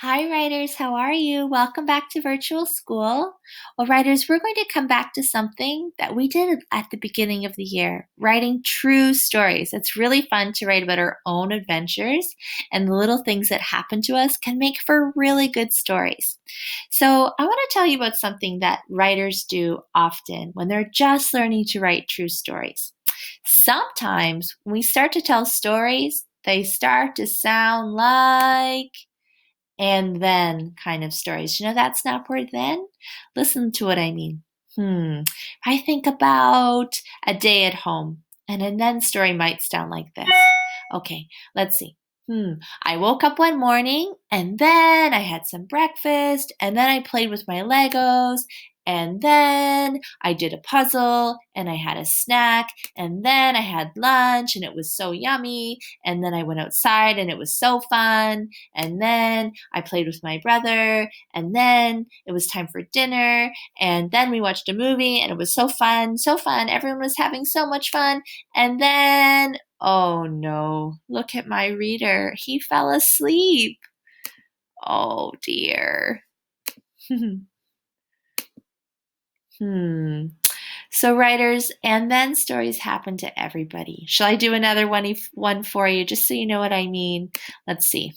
Hi, writers. How are you? Welcome back to virtual school. Well, writers, we're going to come back to something that we did at the beginning of the year, writing true stories. It's really fun to write about our own adventures, and the little things that happen to us can make for really good stories. So, I want to tell you about something that writers do often when they're just learning to write true stories. Sometimes when we start to tell stories, they start to sound like and then kind of stories. You know that snap word then? Listen to what I mean. I think about a day at home, and a then story might sound like this. Okay, let's see. I woke up one morning and then I had some breakfast and then I played with my Legos and then I did a puzzle and I had a snack and then I had lunch and it was so yummy and then I went outside and it was so fun and then I played with my brother and then it was time for dinner and then we watched a movie and it was so fun, so fun. Everyone was having so much fun. And then, oh no, look at my reader. He fell asleep. Oh dear. hmm. So writers and then stories happen to everybody. Shall I do another one for you just so you know what I mean? Let's see.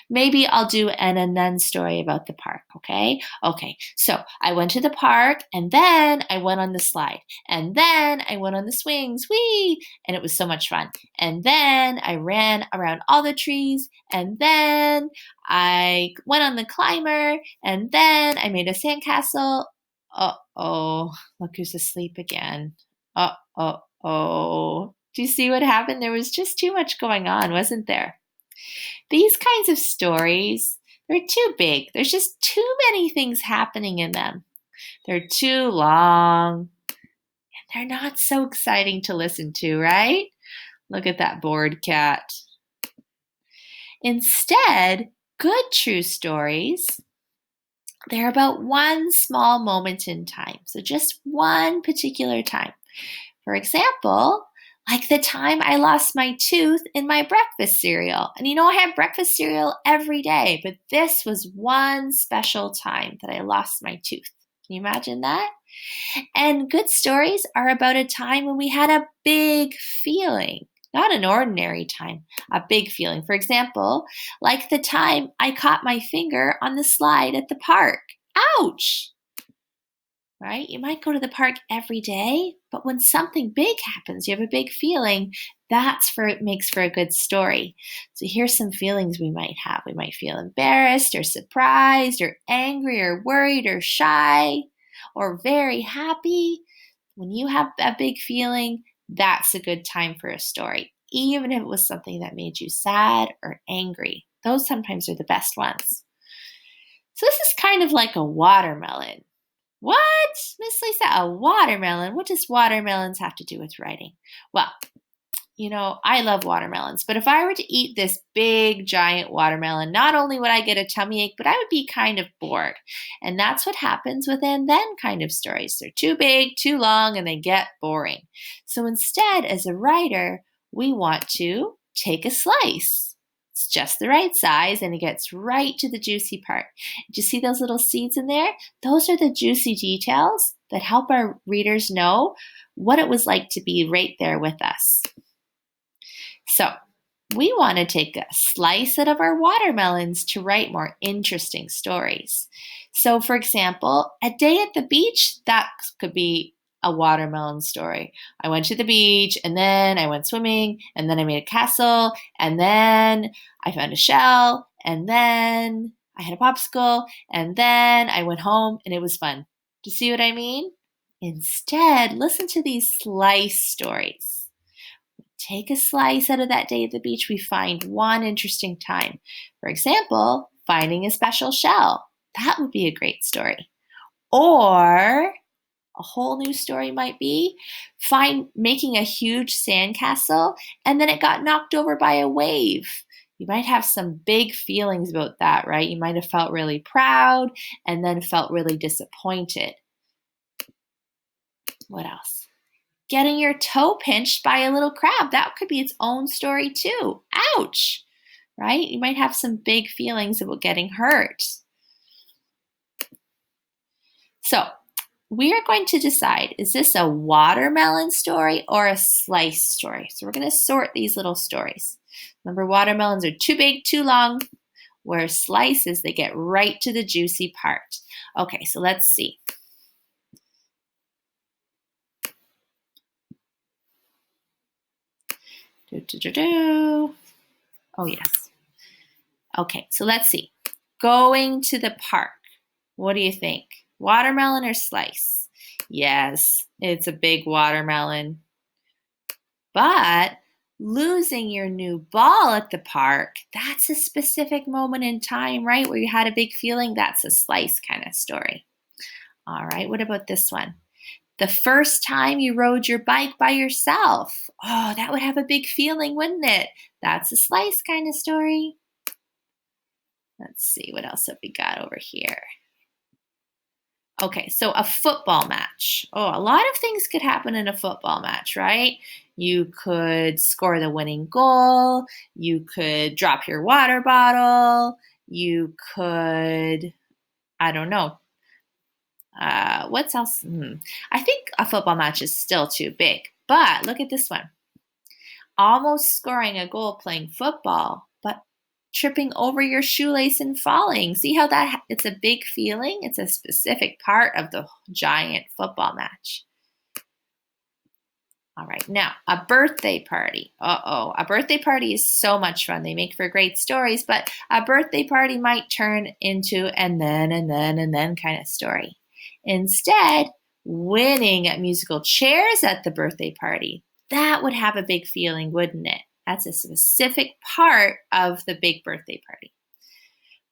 Maybe I'll do an and then story about the park, okay? Okay, so I went to the park and then I went on the slide and then I went on the swings, whee! And it was so much fun. And then I ran around all the trees and then I went on the climber and then I made a sandcastle. Uh-oh, look who's asleep again. Uh-oh. Do you see what happened? There was just too much going on, wasn't there? These kinds of stories, they're too big. There's just too many things happening in them. They're too long, and they're not so exciting to listen to, right? Look at that bored cat. Instead, good true stories, they're about one small moment in time. So just one particular time. For example, like the time I lost my tooth in my breakfast cereal. And I have breakfast cereal every day, but this was one special time that I lost my tooth. Can you imagine that? And good stories are about a time when we had a big feeling, not an ordinary time, a big feeling. For example, like the time I caught my finger on the slide at the park. Ouch! Right? You might go to the park every day, but when something big happens, you have a big feeling, it makes for a good story. So here's some feelings we might have. We might feel embarrassed or surprised or angry or worried or shy or very happy. When you have a big feeling, that's a good time for a story, even if it was something that made you sad or angry. Those sometimes are the best ones. So this is kind of like a watermelon. What? Miss Lisa, a watermelon? What does watermelons have to do with writing? Well, I love watermelons, but if I were to eat this big, giant watermelon, not only would I get a tummy ache, but I would be kind of bored. And that's what happens with and then kind of stories. They're too big, too long, and they get boring. So instead, as a writer, we want to take a slice. It's just the right size and it gets right to the juicy part. Do you see those little seeds in there? Those are the juicy details that help our readers know what it was like to be right there with us. So, we want to take a slice out of our watermelons to write more interesting stories. So, for example, a day at the beach, that could be a watermelon story. I went to the beach and then I went swimming and then I made a castle and then I found a shell and then I had a popsicle and then I went home and it was fun. Do you see what I mean? Instead, listen to these slice stories. Take a slice out of that day at the beach, we find one interesting time. For example, finding a special shell. That would be a great story. Or a whole new story might be making a huge sandcastle and then it got knocked over by a wave. You might have some big feelings about that, right? You might have felt really proud and then felt really disappointed. What else? Getting your toe pinched by a little crab. That could be its own story too. Ouch! right? You might have some big feelings about getting hurt. So, we are going to decide, is this a watermelon story or a slice story? So we're going to sort these little stories. Remember, watermelons are too big, too long, where slices, they get right to the juicy part. Okay, so let's see. Oh, yes. Okay, so let's see. Going to the park. What do you think? Watermelon or slice? Yes, it's a big watermelon. But losing your new ball at the park, that's a specific moment in time, right? Where you had a big feeling. That's a slice kind of story. All right, what about this one? The first time you rode your bike by yourself. Oh, that would have a big feeling, wouldn't it? That's a slice kind of story. Let's see, what else have we got over here? Okay, so a football match. Oh, a lot of things could happen in a football match, right? You could score the winning goal. You could drop your water bottle. You could, I don't know. What's else? I think a football match is still too big. But look at this one. Almost scoring a goal playing football, but tripping over your shoelace and falling. See how it's a big feeling? It's a specific part of the giant football match. All right, now a birthday party. A birthday party is so much fun. They make for great stories, but a birthday party might turn into and then kind of story. Instead, winning at musical chairs at the birthday party, that would have a big feeling, wouldn't it? That's a specific part of the big birthday party.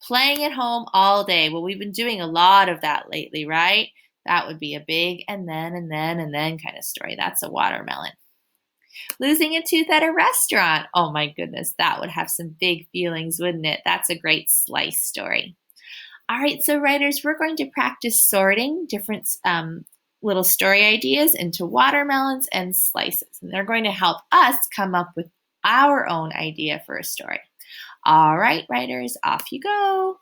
Playing at home all day. Well, we've been doing a lot of that lately, right? That would be a big and then kind of story. That's a watermelon. Losing a tooth at a restaurant. Oh my goodness, that would have some big feelings, wouldn't it? That's a great slice story. All right, so writers, we're going to practice sorting different little story ideas into watermelons and slices. And they're going to help us come up with our own idea for a story. All right, writers, off you go.